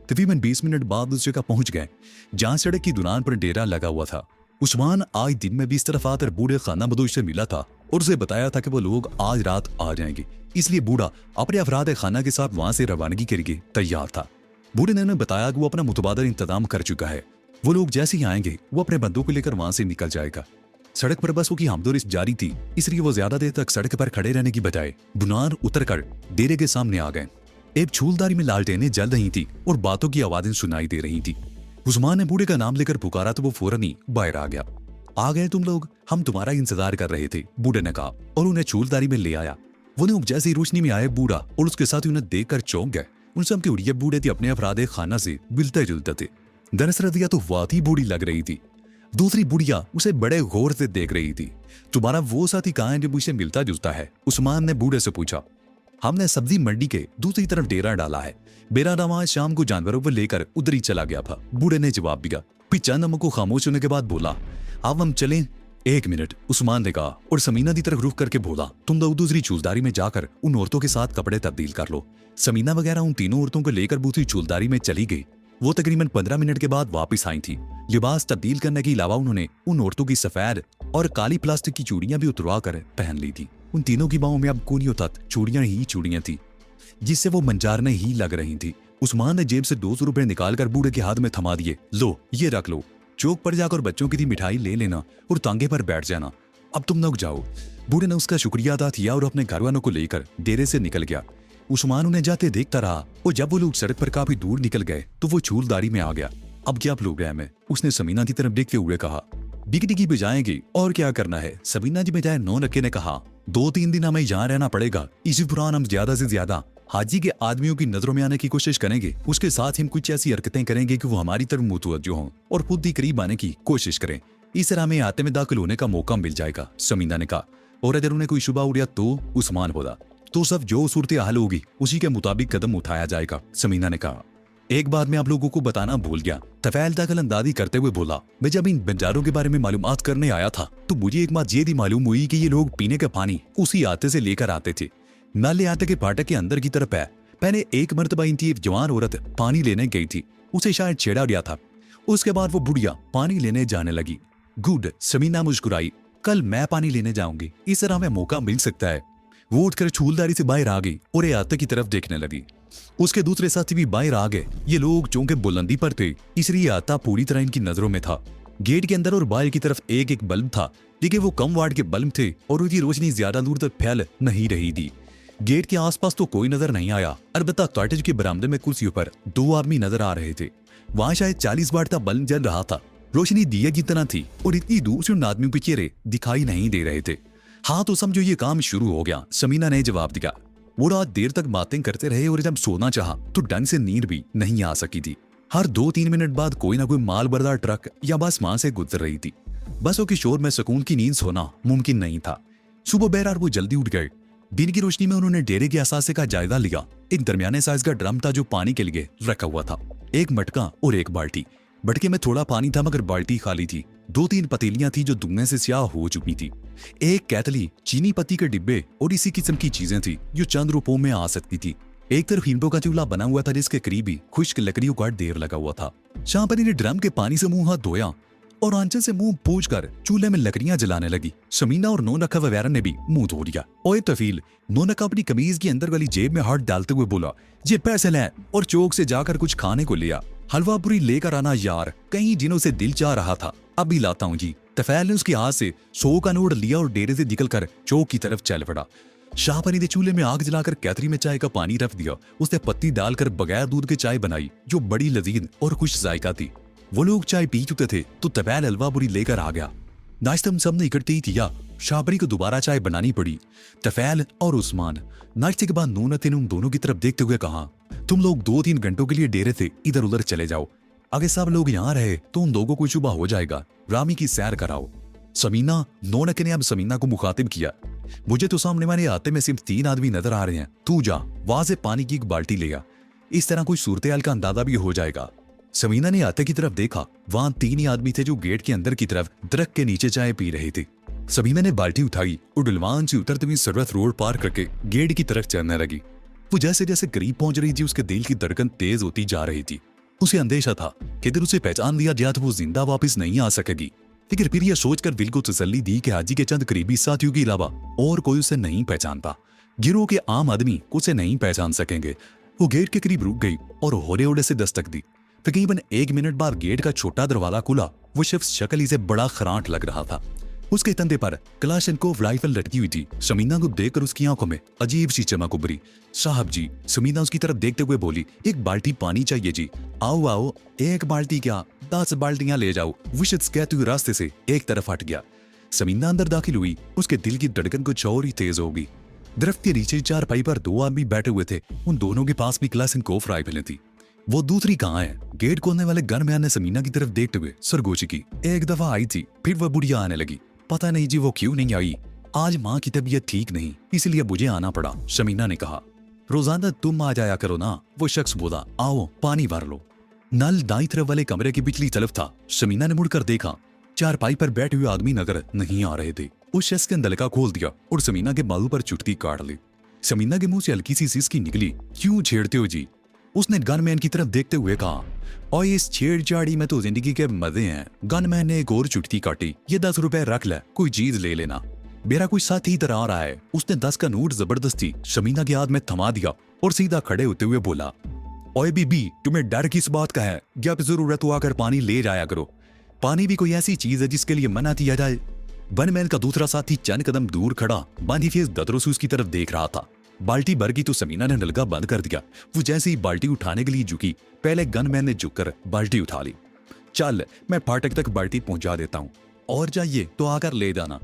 तकरीबन 20 मिनट बाद उस जगह पहुंच गए जहां सड़क की दुकान पर डेरा लगा हुआ था। उस्मान आज दिन में भी इस तरफ आकर बूढ़े खाना बदोश से मिला था और उसे बताया था कि वो लोग आज रात आ जाएंगे, इसलिए बूढ़ा अपने अफराद खाना के साथ वहां से रवानगी के लिए तैयार था। बूढ़े ने उन्हें बताया कि वो अपना मुतबादल इंतजाम कर चुका है, वो लोग जैसे ही आएंगे वो अपने बंदों को लेकर वहां से निकल जाएगा। सड़क पर बसों की हमदोरिश जारी थी, इसलिए वो ज्यादा देर तक सड़क पर खड़े रहने की बजाय बुनार उतरकर डेरे के सामने आ गए। एक छूलदारी में लालटेनें जल रही थी और बातों की आवाजें सुनाई दे रही थी। उस्मान ने बूढ़े का नाम लेकर पुकारा तो वो फौरन ही बाहर आ गया। आ गए तुम लोग, हम तुम्हारा इंतजार कर रहे थे, बूढ़े ने कहा और उन्हें छूलदारी में ले आया। वो लोग जैसे ही रोशनी में आए बूढ़ा और उसके साथ उन्हें देखकर चौंक गए। उन सब के उड़िए बूढ़े थे अपने अफराद खाना से मिलते जुलते थे। दरअसल रदिया तो वाकई बूढ़ी लग रही थी। दूसरी बुढ़िया उसे बड़े गौर से देख रही थी। तुम्हारा वो साथी कहाँ है जो मुझसे मिलता जुलता है? उस्मान ने बूढ़े से पूछा। हमने सब्जी मंडी के दूसरी तरफ डेरा डाला है, मेरा नवाज शाम को जानवरों को लेकर उधर ही चला गया था, बूढ़े ने जवाब दिया। फिर चंद नमक को खामोश होने के बाद बोला, अब हम चलें? 1 मिनट, उस्मान ने कहा और समीना की तरफ रुख करके बोला, तुम लोग दूसरी चूलदारी में जाकर उन औरतों के साथ कपड़े तब्दील कर लो। समीना वगैरह उन तीनों औरतों को लेकर दूसरी चूलदारी में चली गई। वो तकरीबन 15 मिनट के बाद वापस आई थी। लिबास तब्दील करने के अलावा उन्होंने उन औरतों की सफेद और काली प्लास्टिक की चूड़ियां भी उतरवा कर पहन ली थी। उन तीनों की बाहों में अब कोनियों तक चूड़ियां ही चूड़ियां थी, जिससे वो मंजारने ही लग रही थी। उस्मान ने जेब से 200 रुपए निकालकर बूढ़े के हाथ में थमा दिए। लो ये रख लो, चौक पर जाकर बच्चों की थी मिठाई ले लेना और तांगे पर बैठ जाना, अब तुम लोग जाओ। बूढ़े ने उसका शुक्रिया अदा किया और अपने घर वालों को लेकर डेरे से निकल गया। उस्मान उन्हें जाते देखता रहा और जब वो लोग सड़क पर काफी दूर निकल गए तो वो छूलदारी में आ गया। अब क्या प्रोग्राम है? उसने समीना की तरफ देखते हुए कहा। बिगड़ी की बजाएंगे और क्या करना है? समीना जी बजाय नौनक्के ने कहा। 2-3 दिन हमें यहाँ रहना पड़ेगा, इसी दौरान हम ज्यादा से ज्यादा हाजी के आदमियों की नजरों में आने की कोशिश करेंगे। उसके साथ हम कुछ ऐसी हरकतें करेंगे कि वो हमारी तरफ मुतवज्जो हों और खुद ही करीब आने की कोशिश करें। इस तरह हमें आते में दाखिल होने का मौका मिल जाएगा, समीना ने कहा। और अगर उन्हें कोई शुबा उड़ा तो? उस्मान बोला। तो सब जो सूरत हाल होगी उसी के मुताबिक कदम उठाया जाएगा, समीना ने कहा। एक बात मैं आप लोगों को बताना भूल गया, तफैल दखल अंदाजी करते हुए बोला। मैं जब इन बंजारों के बारे में मालूमात करने आया था तो मुझे एक बात ये भी मालूम हुई कि ये लोग पीने का पानी उसी आते से लेकर आते थे। नाले आते के फाटक के अंदर की तरफ है। पहले एक मरतबा इनकी एक जवान औरत पानी लेने गई थी, उसे शायद छेड़ा गया था। उसके बाद वो बुढ़िया पानी लेने जाने लगी। गुड, समीना मुस्कुराई। कल मैं पानी लेने जाऊंगी, इस तरह हमें मौका मिल सकता है। वो उठकर छूलदारी से बाहर आ गई और आते की तरफ देखने लगी। उसके दूसरे साथी भी बाहर आ गए। ये लोग चौंके बुलंदी पर थे, इसलिए आता पूरी तरह इनकी नजरों में था। गेट के अंदर और बाहर की तरफ एक एक बल्ब था, लेकिन वो कम वाट के बल्ब थे और उनकी रोशनी ज्यादा दूर तक फैल नहीं रही थी। गेट के आसपास तो कोई नजर नहीं आया, अलबत्ता कॉटेज के बरामदे में कुर्सियों पर 2 आदमी नजर आ रहे थे। वहां शायद 40 वाट का बल्ब जल रहा था। रोशनी दिए की तरह थी और इतनी दूर से उन आदमियों के चेहरे दिखाई नहीं दे रहे थे। हाँ तो समझो ये काम शुरू हो गया, समीना ने जवाब दिया। वो रात देर तक बातें करते रहे और जब सोना चाहा तो ढंग से नींद भी नहीं आ सकी थी। हर 2-3 मिनट बाद कोई ना कोई माल बरदार ट्रक या बस वहां से गुजर रही थी। बसों के शोर में सुकून की नींद सोना मुमकिन नहीं था। सुबह बहरहाल वो जल्दी उठ गए। दिन की रोशनी में उन्होंने डेरे के असासे का जायजा लिया। एक दरमियाने साइज का ड्रम था जो पानी के लिए रखा हुआ था, एक मटका और एक बाल्टी। मटके में थोड़ा पानी था मगर बाल्टी खाली थी। 2-3 पतीलियां थी जो धुएं से स्याह हो चुकी थी। एक कैतली, चीनी पत्ती के डिब्बे और इसी किस्म की चीजें थी जो चंद रुपयों में आ सकती थी। एक तरफ ईंटों का चूल्हा बना हुआ था जिसके करीब ही खुश्क लकड़ियों का ढेर लगा हुआ था। शाहपरी ने ड्रम के पानी से मुंह हाथ धोया और आंचल से मुंह पोंछकर चूल्हे में लकड़ियां जलाने लगी। समीना और नौनक्का वगैरह ने भी मुंह धो लिया। ओए तफील, नौनक्का अपनी कमीज की अंदर वाली जेब में हाथ डालते हुए बोला, ये पैसे ले और चौक से जाकर कुछ खाने को लिया। हलवा पूरी लेकर आना यार, कई दिनों से दिल चाह रहा था, अभी लाता हूँ जी। तफैल ने उसके हाथ से 100 का नोट लिया और डेरे से निकलकर चौक की तरफ चल पड़ा। शाहपरी ने चूल्हे में आग जलाकर कैतरी में चाय का पानी रख दिया। उसने पत्ती डालकर बगैर दूध के चाय बनाई जो बड़ी लजीज और खुश जायका थी। वो लोग चाय पी चुके थे तो तफैल हलवा पूरी लेकर आ गया। नाश्ता हम सबने इकट्ठे ही किया। शाहपरी को दोबारा चाय बनानी पड़ी। तफैल और उस्मान नाश्ते के बाद नूनत ने उन दोनों की तरफ देखते हुए कहा, तुम लोग 2-3 घंटों के लिए डेरे से इधर उधर चले जाओ। अगर सब लोग यहाँ रहे तो उन लोगों को शुबा हो जाएगा। रामी की सैर कराओ। समीना, नौनक ने अब समीना को मुखातिब किया, मुझे तो सामने वाले आते में सिर्फ 3 आदमी नजर आ रहे हैं, तू जा वहां से पानी की एक बाल्टी ले आ। इस तरह कोई सूरत हाल का अंदाजा भी हो जाएगा। समीना ने आते की तरफ देखा, वहां 3 ही आदमी थे जो गेट के अंदर की तरफ दरख्त के नीचे चाय पी रहे थे। समीना ने बाल्टी उठाई और डुलवान से उतरते हुए सरवत रोड पार करके गेट की तरफ चलने लगी। वो जैसे जैसे करीब पहुंच रही थी उसके दिल की धड़कन तेज होती जा रही थी। उसे अंदेशा था कि अगर उसे पहचान लिया गया तो वो जिंदा वापस नहीं आ सकेगी, लेकिन फिर यह सोचकर दिल को तसल्ली दी कि हाजी के चंद करीबी साथियों के अलावा और कोई उसे नहीं पहचानता। गिरोह के आम आदमी उसे नहीं पहचान सकेंगे। वो गेट के करीब रुक गई और होले होले से दस्तक दी। तकरीबन 1 मिनट बाद गेट का छोटा दरवाजा खुला। वो शख्स शक्ल ही से बड़ा खराट लग रहा था। उसके कंधे पर कलाशनकोव राइफल लटकी हुई थी। समीना को देखकर उसकी आंखों में अजीब सी चमक उभरी। साहब जी, समीना उसकी तरफ देखते हुए बोली, एक बाल्टी पानी चाहिए जी। आओ आओ, 1 बाल्टी क्या 10 बाल्टियां ले जाओ। विशद कहते हुए रास्ते से एक तरफ हट गया। समीना अंदर दाखिल हुई। उसके दिल की धड़कन कुछ और ही तेज हो गई। दरख्त के नीचे चारपाई पर 2 आदमी बैठे हुए थे। उन दोनों के पास भी कलाशनकोव राइफलें थी। वो दूसरी कहाँ है? गेट खोलने वाले गनमैन ने समीना की तरफ देखते हुए सरगोशी की। एक दफा आई थी, फिर वह बुढ़िया आने लगी। पता नहीं जी वो क्यों नहीं आई। आज माँ की तबीयत ठीक नहीं, इसलिए मुझे आना पड़ा, समीना ने कहा। रोजाना तुम आ जाया करो ना, वो शख्स बोला। आओ पानी भर लो। नल दाईं तरफ वाले कमरे की पिछली तरफ था। समीना ने मुड़कर देखा। चारपाई पर बैठे हुए आदमी नजर नहीं आ रहे थे। उस शख्स के नलका खोल दिया और समीना के बालों पर चुटकी काट ली। समीना के मुंह से हल्की सी सिसकी निकली। क्यों छेड़ते हो जी? उसने गनमैन की तरफ देखते हुए कहा। और इस छेड़छाड़ी में तो जिंदगी के मजे हैं। गनमैन ने एक और चुटकी काटी। ये 10 रुपए रख ले, कोई चीज ले लेना, मेरा कोई साथी इधर आ रहा है। उसने 10 का नोट जबरदस्ती समीना के हाथ में थमा दिया और सीधा खड़े होते हुए बोला, ओए बीबी, तुम्हें डर किस बात का है? जब जरूरत हुआ कर पानी ले जाया करो। पानी भी कोई ऐसी चीज है जिसके लिए मना किया जाए? गनमैन का दूसरा साथी चंद कदम दूर खड़ा बांधी फेस ददरोसूस की तरफ देख रहा था। बाल्टी भर गई तो समीना ने नलका बंद कर दिया। वो जैसे ही बाल्टी उठाने के लिए झुकी, पहले गनमैन ने झुककर बाल्टी उठा ली। चल, मैं फाटक तक बाल्टी पहुंचा देता हूँ, और चाहिए तो आकर ले जाना।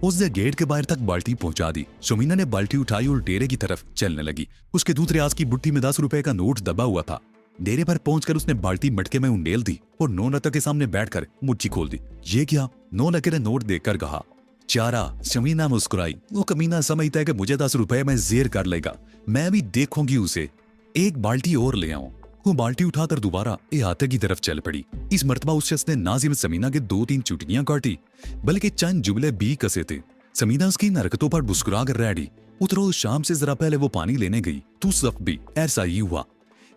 उसने गेट के बाहर तक बाल्टी पहुंचा दी। समीना ने बाल्टी उठाई और डेरे की तरफ चलने लगी। उसके दूसरे हाथ की बुट्टी में 10 रुपए का नोट दबा हुआ था। डेरे पर पहुंचकर उसने बाल्टी मटके में उंडेल दी और नौलखा के सामने बैठकर मुट्ठी खोल दी। ये क्या? नौलखे ने नोट देखकर कहा। चारा। समीना मुस्कुराई। वो कमीना समझता है कि मुझे 10 रुपए में जेर कर लेगा, मैं भी देखूंगी उसे। एक बाल्टी और ले आऊं। वो बाल्टी उठाकर दोबारा अहाते की तरफ चल पड़ी। इस मर्तबा उस शख्स ने ना सिर्फ समीना के 2-3 चुटकियां काटी, बल्कि चंद जुमले भी कसे थे। समीना उसकी हरकतों पर मुस्कुरा कर रह। उतरो शाम से जरा पहले वो पानी लेने गई तो उस वक्त भी ऐसा ही हुआ।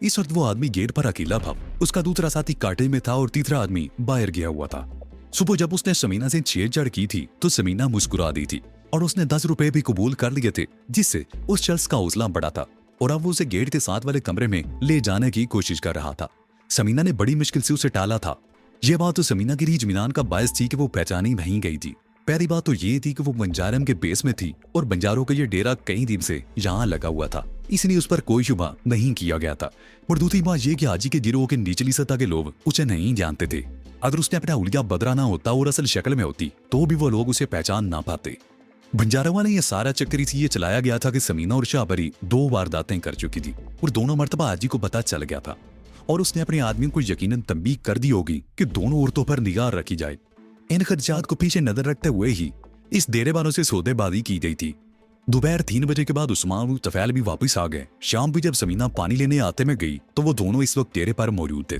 इस वक्त वो आदमी गेट पर अकेला था। उसका दूसरा साथी कांटे में था और तीसरा आदमी बाहर गया हुआ था। सुबह जब उसने समीना से छेड़छाड़ की थी तो समीना मुस्कुरा दी थी और उसने 10 रुपए भी कबूल कर लिए थे, जिससे उस शख्स का हौसला बढ़ा था और अब वो उसे गेट के साथ वाले कमरे में ले जाने की कोशिश कर रहा था। समीना ने बड़ी मुश्किल से उसे टाला था। यह बात तो समीना की इत्मीनान का बायस थी कि वो पहचानी नहीं गई थी। पहली बात तो ये थी कि वो बंजारम के बेस में थी और बंजारों का ये डेरा कई दिन से यहाँ लगा हुआ था, इसलिए उस पर कोई शुबा नहीं किया गया था। और दूसरी बात यह कि हाजी के गिरोह के निचली सतह के लोग उसे नहीं जानते थे। अगर उसने अपना हुलिया बदरा ना होता और असल शक्ल में होती तो भी वो लोग उसे पहचान ना पाते। बंजारा वाले ये सारा चक्कर इसलिए चलाया गया था कि समीना और शाहबरी 2 वारदातें कर चुकी थी और दोनों मर्तबा हाजी को पता चल गया था और उसने अपने आदमियों को यकीनन तंबीह कर दी होगी कि दोनों औरतों पर निगाह रखी जाए। इन खर्चात को पीछे नजर रखते हुए ही इस डेरे वालों से सौदेबाजी की गई थी। दोपहर 3 बजे के बाद उस्मान और तफैल भी वापस आ गए। शाम भी जब समीना पानी लेने आते में गई तो वो दोनों इस वक्त डेरे पर मौजूद थे।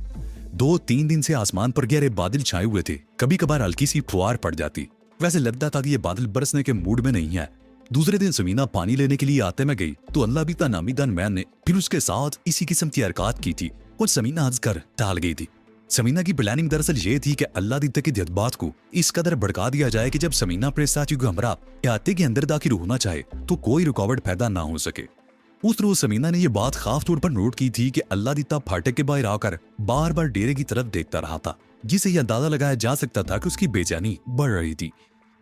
2-3 दिन से आसमान पर गहरे बादल छाए हुए थे। कभी कभार हल्की सी फुहार पड़ जाती। वैसे लगता था कि ये बादल बरसने के मूड में नहीं है। दूसरे दिन समीना पानी लेने के लिए आते में गई तो अल्लाह भी नामी गनमैन ने फिर उसके साथ इसी किस्म की हरकत की थी और समीना हंसकर टाल गई थी। समीना की प्लानिंग दरअसल ये थी कि अल्लाह दी की जज्बात को इस कदर भड़का दिया जाए कि जब समीना अपने साथियों को हमरा अहाते के अंदर दाखिल होना चाहे तो कोई रुकावट पैदा ना हो सके। उस रोज समीना ने यह बात खास तौर पर नोट की थी कि अल्लाह दिता फाटक के बाहर आकर बार बार डेरे की तरफ देखता रहा था, जिसे यह अंदाजा लगाया जा सकता था कि उसकी बेचैनी बढ़ रही थी।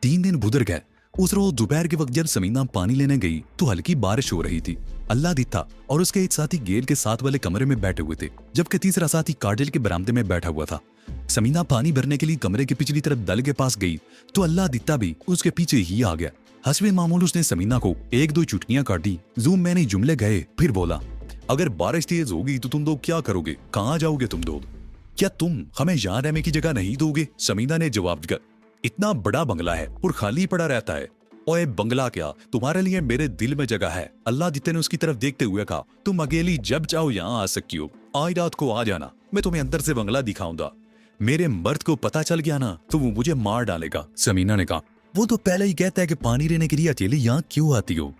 3 दिन गुजर गए। उस रोज दोपहर के वक्त जब समीना पानी लेने गई तो हल्की बारिश हो रही थी। अल्लाह दिता और उसके एक साथी गेट के साथ वाले कमरे में बैठे हुए थे, जबकि तीसरा साथी कार्डिल के बरामदे में बैठा हुआ था। समीना पानी भरने के लिए कमरे की पिछली तरफ दल के पास गई तो अल्लाह दिता भी उसके पीछे ही आ गया। हस्बे मामूल उसने समीना को 1-2 चुटकियां काटी। जूम मैंने जुमले गए, फिर बोला, अगर बारिश तेज होगी तो तुम लोग क्या करोगे? कहाँ जाओगे तुम लोग? क्या तुम हमें यहाँ रहने की जगह नहीं दोगे? समीना ने जवाब दिया, इतना बड़ा बंगला है और खाली पड़ा रहता है। ओए बंगला क्या, तुम्हारे लिए मेरे दिल में जगह है। अल्लाह दिते ने उसकी तरफ देखते हुए कहा, तुम अकेली जब चाहो यहाँ आ सकती हो। आज रात को आ जाना, मैं तुम्हें अंदर से बंगला दिखाऊंगा। मेरे मर्द को पता चल गया ना तो वो मुझे मार डालेगा। समीना ने कहा, वो तो पहले ही कहता है कि पानी लेने के लिए अकेली यहाँ क्यों आती हो?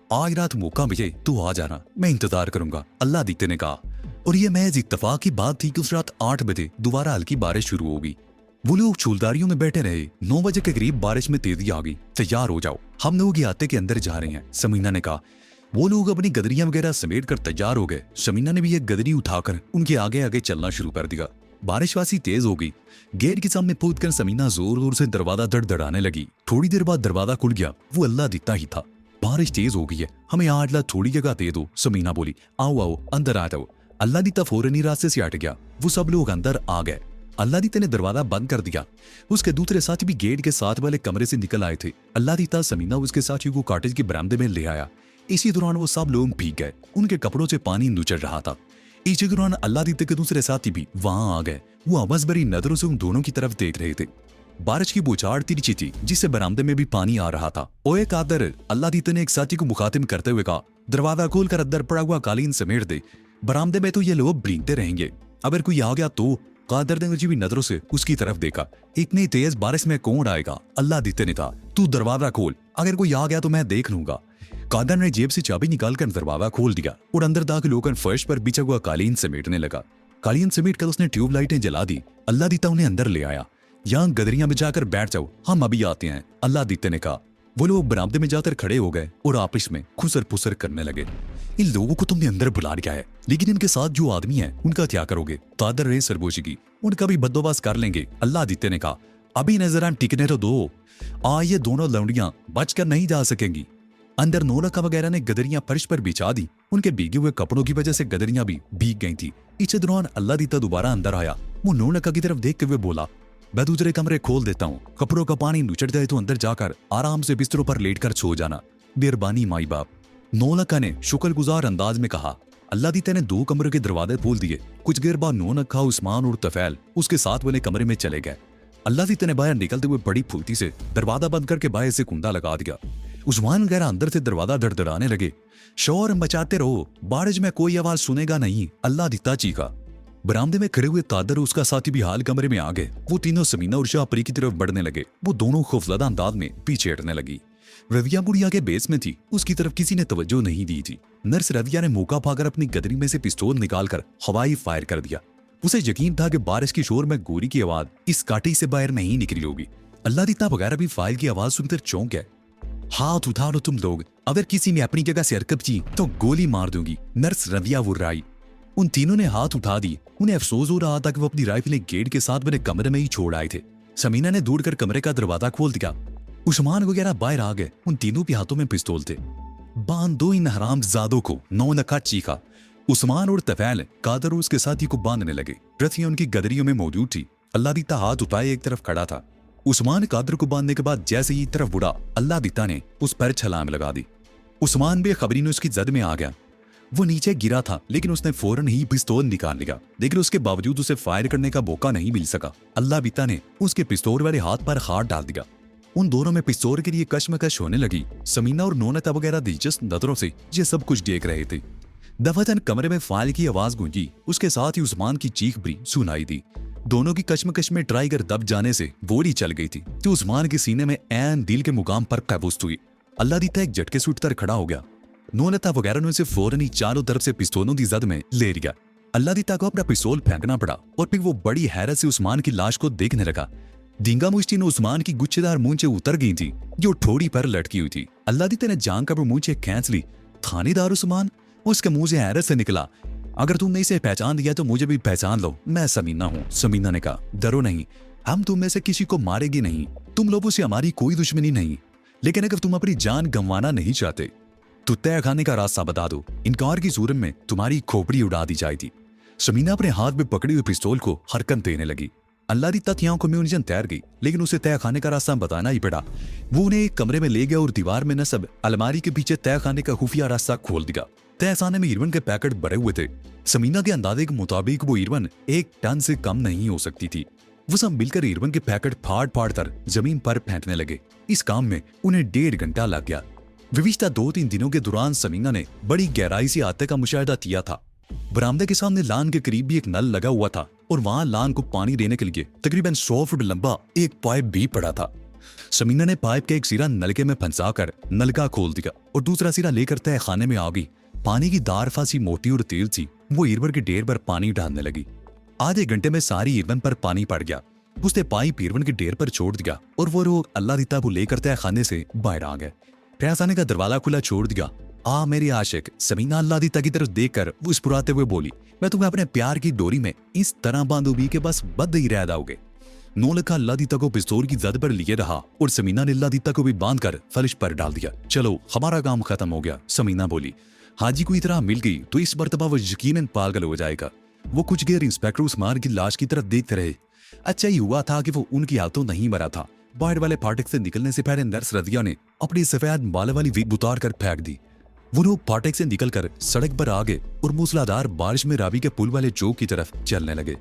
आज रात मौका मिले तो आ जाना, मैं इंतजार करूंगा। अल्लाह दिते ने कहा, और ये महज इत्तेफाक की बात थी कि उस रात 8 बजे दोबारा हल्की बारिश शुरू होगी। वो लोग चूलदारियों में बैठे रहे। 9 बजे के करीब बारिश में तेजी आ गई। तैयार हो जाओ, हम लोग याते के अंदर जा रहे हैं, समीना ने कहा। वो लोग अपनी गदरियां वगैरह समेट कर तैयार हो गए। समीना ने भी एक गदरी उठाकर उनके आगे आगे चलना शुरू कर दिया। बारिश वासी तेज हो गई। गेट के सामने पहुंचकर समीना जोर जोर से दरवाजा धड़धड़ाने लगी। थोड़ी देर बाद दरवाजा खुल गया। वो अल्लाह दिखता ही था। बारिश तेज हो गई है, हमें आटला थोड़ी जगह दे दो, समीना बोली। आओ आओ अंदर आ जाओ। अल्लाह दिता फौरन ही रास्ते से हट गया। वो सब लोग अंदर आ गए। अल्लाह दीता ने दरवाजा बंद कर दिया। उसके दूसरे साथी भी गेट के साथ वाले कमरे से निकल आए थे। अल्लाह दीता समीना उसके साथियों को कॉटेज के बरामदे में ले आया। इसी दौरान वो सब लोग भीग गए। उनके कपड़ों से पानी नुचड़ रहा था। इसी दौरान अल्लाह दीता के दूसरे साथी भी वहां आ गए। वो आवाज भरी नजरों से उन दोनों की तरफ देख रहे थे। बारिश की बौछार तिरछी थी, जिससे बरामदे में भी पानी आ रहा था। ओए कादर, अल्लाह दीता ने एक साथी को मुखातिब करते हुए कहा, दरवाजा खोलकर अंदर पड़ा हुआ कालीन समेट दे। बरामदे में तो ये लोग भीगते रहेंगे, अगर कोई आ गया तो। कादर ने अजीबी नजरों से उसकी तरफ देखा। इतनी तेज बारिश में कौन आएगा? अल्लाह दीते ने कहा, तू दरवाजा खोल, अगर कोई आ गया तो मैं देख लूंगा। कादर ने जेब से चाबी निकालकर दरवाजा खोल दिया और अंदर दाखिल होकर फर्श पर बिछा हुआ कालीन समेटने लगा। कालीन समेट कर उसने ट्यूबलाइटें जला दी। अल्लाह दीता उन्हें अंदर ले आया। यहाँ गदरियां में जाकर बैठ जाओ, हम अभी आते हैं, अल्लाह दीते ने कहा। वो लोग बरामदे में जाकर खड़े हो गए और आपस में खुसर पुसर करने लगे। इन लोगों को तुमने अंदर बुला लिया है, लेकिन इनके साथ जो आदमी है उनका क्या करोगे? कादर रहे सरबोशी की, उनका भी बंदोबस्त कर लेंगे, अल्लाह दीते ने कहा। अभी नजर टिकने तो दो। ये दोनों लौंडियां बचकर नहीं जा सकेंगी। अंदर नौलखा वगैरह ने गदरियां फर्श पर बिछा दी। उनके भीगे हुए कपड़ों की वजह से गदरियां भी भीग गई थी। इसी दौरान अल्लाह दीता दोबारा अंदर आया। वो नौलखा की तरफ देखते हुए बोला, मैं दूसरे कमरे खोल देता हूँ, कपड़ों का पानी नुचड़ जाए तो अंदर जाकर आराम से बिस्तरों पर लेटकर सो जाना। मेहरबानी माई बाप, नौलखा ने शुक्रगुजार अंदाज में कहा। अल्लाह दीता ने 2 कमरे के दरवाजे खोल दिए। कुछ देर बाद नौलखा, उस्मान और तफैल उसके साथ वाले कमरे में चले गए। अल्लाह दीता ने बाहर निकलते हुए बड़ी फुर्ती से दरवाजा बंद करके बाहर से कुंडा लगा दिया। उस्मान वगैरह अंदर से दरवाजा धड़धड़ाने लगे। शोर मचाते रहो, बारिश में कोई आवाज सुनेगा नहीं, अल्लाह दीता चीखा। बरामदे में खड़े हुए कादर और उसका साथी भी हाल कमरे में आ गए। वो तीनों समीना और शाहपरी की तरफ बढ़ने लगे। वो दोनों खौफजदा अंदाज में पीछे हटने लगी। रविया गुड़िया के बेस में थी, उसकी तरफ किसी ने तवज्जो नहीं दी थी। नर्स रविया ने मौका पाकर अपनी गदरी में से पिस्तौल निकालकर हवाई फायर कर दिया। उसे यकीन था कि बारिश की शोर में गोली की आवाज इस काटी से बाहर नहीं निकली होगी। अल्लाह दीता वगैरह भी फायर की आवाज सुनकर चौंक गए। हाथ उठा लो तुम लोग, अगर किसी ने अपनी जगह से हरकत की तो गोली मार दूंगी, नर्स रविया बुर्राई। उन तीनों ने हाथ उठा दिए। उन्हें अफसोस हो रहा था कि वो अपनी राइफलें गेट के साथ बने कमरे में ही छोड़ आए थे। समीना ने दौड़कर कमरे का दरवाजा खोल दिया। उस्मान वगैरह बाहर आ गए। उन तीनों के हाथों में पिस्तौल थे। बांध दो इन हरामजादों को, नौलखा चीखा। उस्मान और तफैल कादर और उसके साथी को बांधने लगे। रथियां उनकी गदरियों में मौजूद थी। अल्लाह दीता हाथ उठाए एक तरफ खड़ा था। उस्मान कादर को बांधने के बाद जैसे ही तरफ बुढ़ा, अल्लाह दीता ने उस पर छलांग लगा दी। उस्मान बेखबरी में उसकी जद में आ गया। वो नीचे गिरा था, लेकिन उसने फौरन ही पिस्तौल निकाल लिया, लेकिन उसके बावजूद उसे फायर करने का मौका नहीं मिल सका। अल्लाह दीता ने उसके पिस्तौल वाले हाथ पर हाथ डाल दिया। उन दोनों में पिस्तौल के लिए कशमकश होने लगी। समीना और नौनता वगैरह दिलचस्प नजरों से ये सब कुछ देख रहे थे। दफातन कमरे में फायर की आवाज गूंजी। उसके साथ ही उस्मान की चीख भी सुनाई दी। दोनों की कशमकश में ट्राइगर दब जाने से गोली चल गई थी, जो उस्मान के सीने में ऐन दिल के मुकाम पर काबूज हुई। अल्लाह दीता एक झटके से उठकर खड़ा हो गया। नौलता वगैरह ने उसे फौरन ही चारों तरफ से पिस्तौलों की जद में ले लिया। अल्लाह दीता को अपना पिस्तौल फेंकना पड़ा और फिर वो बड़ी हैरत से उस्मान की लाश को देखने लगा। दींगा मुश्ती ने उस्मान की गुच्छेदार मूंछें उतर गई थी, जो ठोड़ी पर लटकी हुई थी। अल्लाह दीता ने जान कर वो मूंछें खींच ली। थानेदार उस्मान, उसके मुंह से हैरत से निकला, अगर तुमने इसे पहचान दिया तो मुझे भी पहचान लो, मैं समीना हूँ। समीना ने कहा, डरो नहीं, हम तुम में से किसी को मारेगी नहीं। तुम लोगों से हमारी कोई दुश्मनी नहीं, लेकिन अगर तुम अपनी जान गंवाना नहीं चाहते तो तय खाने का रास्ता बता दो। इनकार की सूरत में तुम्हारी खोपड़ी उड़ा दी जाएगी। समीना अपने हाथ में पकड़ी हुई पिस्तौल को हरकत देने लगी। अल्लाह दी तक आंखों में उलझन तैर गई, लेकिन उसे तय खाने का रास्ता बताना ही पड़ा। वो उन्हें एक कमरे में ले गया और दीवार में नस्ब अलमारी के पीछे तय खाने का खुफिया रास्ता खोल दिया। तय खाने में इरवन के पैकेट भरे हुए थे। समीना के अंदाजे के मुताबिक वो इरवन 1 टन से कम नहीं हो सकती थी। वो सब मिलकर इरवन के पैकेट फाड़ फाड़ कर जमीन पर फेंकने लगे। इस काम में उन्हें 1.5 घंटा लग गया। विविष्टा 2-3 दिनों के दौरान समीना ने बड़ी गहराई से आते का मुशाहिदा किया था। बरामदे के सामने लान के करीब भी एक नल लगा हुआ था और वहां लान को पानी देने के लिए तकरीबन 100 फुट लंबा एक पाइप भी पड़ा था। समीना ने पाइप का एक सिरा नलके में फंसा कर नलका खोल दिया और दूसरा सिरा लेकर तय खाने में आ गई। पानी की दार फांसी मोटी और तेल थी। वो ईरवन के ढेर पर पानी डालने लगी। आधे घंटे में सारी ईरवन पर पानी पड़ गया। उसने पाइप ईरवन के ढेर पर छोड़ दिया और वो लोग अल्लाह दीता को लेकर तय खाने से बाहर आ गए। तहखाने का दरवाजा खुला छोड़ दिया। आ मेरी आशिक, समीना अल्लाह दीता की तरफ देखकर मुस्कुराते हुए बोली, मैं तुम्हें अपने प्यार की डोरी में इस तरह बांधूंगी कि बस बद ही रह जाओगे। नौलखा अल्लाह दीता को पिस्तौल की जद पर लिए रहा और समीना ने अल्लाह दीता को भी बांधकर फलिश पर डाल दिया। चलो हमारा काम खत्म हो गया। समीना बोली, हाजी को इतना मिल गई तो इस मरतबा वो यकीनन पागल हो जाएगा। वो कुछ देर इंस्पेक्टर उस्मान की लाश की तरफ देखते रहे। अच्छा ही हुआ था कि वो उनकी हाथों नहीं मरा था। बाहर वाले फाटक से निकलने से पहले नर्स रदिया ने अपनी सफेद बाल वाली विग उतार कर फेंक दी। वो लोग फाटक से निकलकर सड़क पर आ गए और मूसलाधार बारिश में रावी के पुल वाले चौक की तरफ चलने लगे।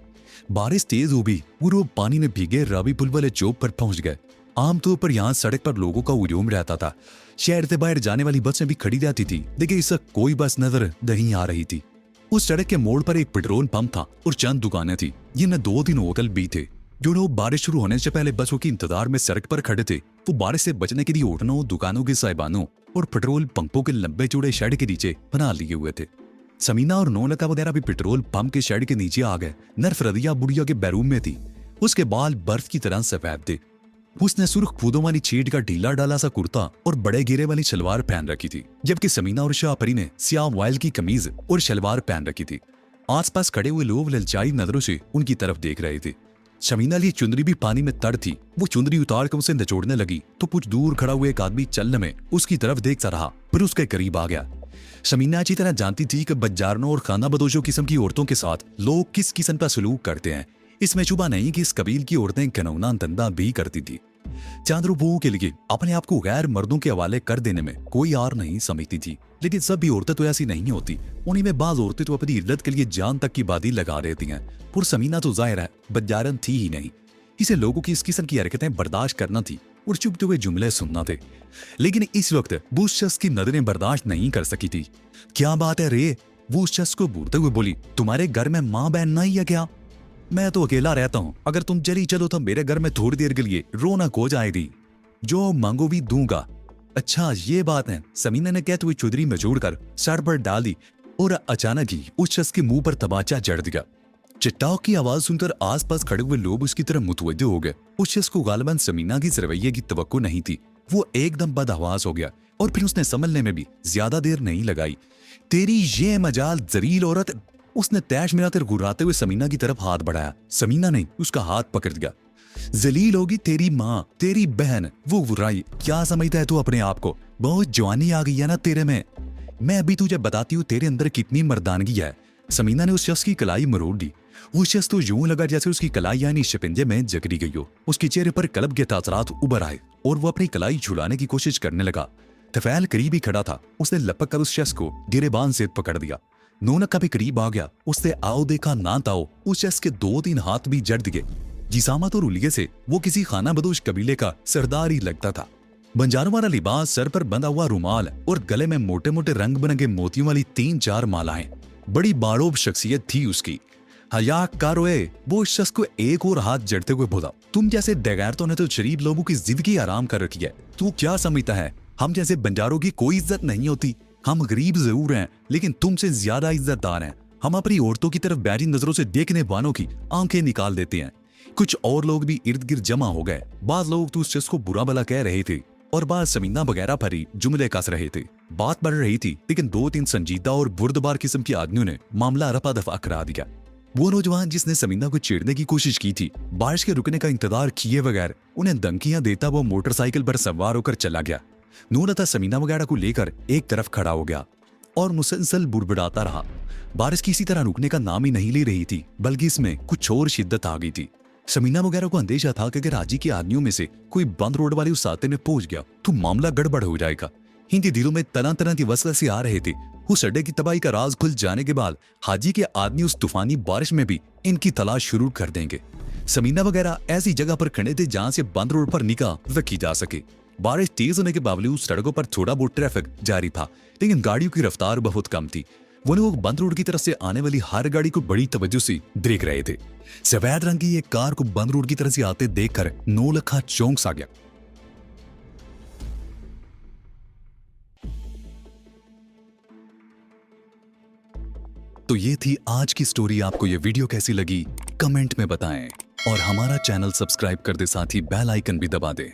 बारिश तेज हो गई। वो लोग पानी में भीगे रावी पुल वाले चौक पर पहुंच गए। आमतौर पर यहाँ सड़क पर लोगों का हुजूम रहता था। शहर से बाहर जाने वाली बसें भी खड़ी रहती थी, लेकिन इस वक्त कोई बस नजर नहीं आ रही थी। उस सड़क के मोड़ पर एक पेट्रोल पंप था और चंद दुकानें थी। जिनमें 2-3 होटल भी थे। जो लोग बारिश शुरू होने से पहले बसों की इंतजार में सड़क पर खड़े थे, वो बारिश से बचने के लिए होटलों, दुकानों के साहिबानों और पेट्रोल पंपों के लंबे चौड़े शेड के नीचे बना लिए हुए थे। समीना और नौलखा वगैरह भी पेट्रोल पंप के शेड के नीचे आ गए। नर्स रदिया बुढ़िया के बैरूम में थी। उसके बाल बर्फ की तरह सफेद थे। उसने सुर्ख फूदों वाली छेड़ का ढीला डाला सा कुर्ता और बड़े घेरे वाली शलवार पहन रखी थी, जबकि समीना और शाहपरी ने सियाह वायल की कमीज और शलवार पहन रखी थी। आसपास खड़े हुए लोग ललचाई नजरों से उनकी तरफ देख रहे थे। समीना की चुंदरी भी पानी में तड़ थी। वो चुंदरी उतार कर उसे निचोड़ने लगी तो कुछ दूर खड़ा हुआ एक आदमी चलने में उसकी तरफ देखता रहा, फिर उसके करीब आ गया। समीना अच्छी तरह जानती थी कि बजारनों और खाना बदोशों किस्म की औरतों के साथ लोग किस किस्म का सलूक करते हैं। इसमें शुबा नहीं कि इस कबील की औरतें घनौना धंधा भी करती थी। चांद रुपयों के लिए अपने आप को गैर मर्दों के हवाले कर देने में कोई आर नहीं समझती थी। लेकिन सभी औरतें तो ऐसी नहीं होती। उन्हीं में बाज औरतें तो अपनी इज्जत के लिए जान तक की बादी लगा देती हैं। और समीना तो जाहिर है बजारन थी ही नहीं। इसे लोगों की इस किस्म की हरकतें बर्दाश्त करना थी और चुपते हुए जुमले सुनना थे। लेकिन इस वक्त वो उस शख्स की नजरें बर्दाश्त नहीं कर सकी थी। क्या बात है रे? वो उस शख्स को बूरते हुए बोली, तुम्हारे घर में माँ बहन नहीं है क्या? मैं तो अकेला रहता हूँ। अगर तुम चली चलो तो मेरे घर में थोड़ी देर के लिए रौनक हो जाएगी। जो मांगो भी दूंगा। अच्छा ये बात है। समीना ने कहते हुए चौधरी में जोड़कर सर पर डाल दी और अचानक ही उस शख्स के मुंह पर तमाचा जड़ दिया। चिट्टाक की आवाज सुनकर आसपास खड़े हुए लोग उसकी तरफ मुतवज्जो हो गए। उस शख्स को गालिबन समीना की रवैये की तवक्को नहीं थी। वो एकदम बदहवास हो गया और फिर उसने संभलने में भी ज्यादा देर नहीं लगाई। तेरी ये मजाल जरील औरत! उसने तैश मिलाकर गुर्राते हुए समीना की तरफ हाथ बढ़ाया। समीना ने उसका हाथ पकड़ दिया। जलील होगी तेरी माँ, तेरी बहन। वो गुर्राई। क्या समझता है तू अपने आप को? बहुत जवानी आ गई है ना तेरे में। मैं अभी तुझे बताती हूँ तेरे अंदर कितनी मर्दानगी है। समीना ने उस शख्स की कलाई मरोड़ दी। वो शख्स तो यूं लगा जैसे उसकी कलाई यानी शिकंजे में जकड़ी गई हो। उसके चेहरे पर कलब के तासरात उभर आए और वो अपनी कलाई छुड़ाने की कोशिश करने लगा। तफैल करीब ही खड़ा था। उसने लपक कर उस शख्स को गिरेबान से पकड़ दिया। नौलखा भी करीब आ गया। उससे आओ देखा ना ताओ उस शख्स के 2-3 हाथ भी जड़ दिए। जिसामत और उलिये से वो किसी खाना बदोश कबीले का सरदार ही लगता था। बंजारों वाला लिबास, सर पर बंधा हुआ रुमाल और गले में मोटे मोटे रंग बिरंगे मोतियों वाली 3-4 मालाएं। बड़ी बारोब शख्सियत थी उसकी। हया कारोए! वो उस शख्स को एक और हाथ जड़ते हुए बोला, तुम जैसे डगैरतों ने तो शरीफ लोगों की जिंदगी आराम कर रखी है। तू क्या समझता है हम जैसे बंजारों की कोई इज्जत नहीं होती? हम गरीब जरूर हैं लेकिन तुमसे ज्यादा इज्जतदार हैं। हम अपनी औरतों की तरफ बैरी नजरों से देखने वालों की आंखें निकाल देते हैं। कुछ और लोग भी इर्द गिर्द जमा हो गए। बाद लोग तो उस शख्स को बुरा भला कह रहे थे और बाद समीना वगैरह भरी जुमले कस रहे थे। बात बढ़ रही थी लेकिन 2-3 संजीदा और बुर्दबार किस्म के आदमियों ने मामला रफा दफा करा दिया। वो नौजवान जिसने समीना को छेड़ने की कोशिश की थी, बारिश के रुकने का इंतजार किए बगैर उन्हें धमकियां देता वो मोटरसाइकिल पर सवार होकर चला गया। नूरता समीना वगैरह को लेकर एक तरफ खड़ा हो गया और मुसलसल बुड़बुड़ाता रहा। बारिश किसी तरह रुकने का नाम ही नहीं ले रही थी, बल्कि इसमें कुछ और शिद्दत आ गई थी। समीना वगैरह को अंदेशा था कि अगर हाजी के आदमियों में से कोई बंद रोड वाले उस आते में पहुंच गया तो मामला गड़बड़ हो जाएगा। हिंदी दिलों में तरह तरह की वसवसे आ रहे थे। उस अड्डे की तबाही का राज खुल जाने के बाद हाजी के आदमी उस तूफानी बारिश में भी इनकी तलाश शुरू कर देंगे। समीना वगैरह ऐसी जगह पर खड़े थे जहां से बंद रोड पर निगाह रखी जा सके। बारिश तेज होने के बावजूद सड़कों पर थोड़ा बहुत ट्रैफिक जारी था, लेकिन गाड़ियों की रफ्तार बहुत कम थी। वो लोग बंद रोड की तरफ से आने वाली हर गाड़ी को बड़ी तवज्जो से देख रहे थे। सफेद रंग की एक कार को बंद रोड की तरफ से आते देखकर नौलखा चौंक सा गया। तो ये थी आज की स्टोरी। आपको ये वीडियो कैसी लगी कमेंट में बताएं और हमारा चैनल सब्सक्राइब कर दे, साथ ही बेल आइकन भी दबा दें।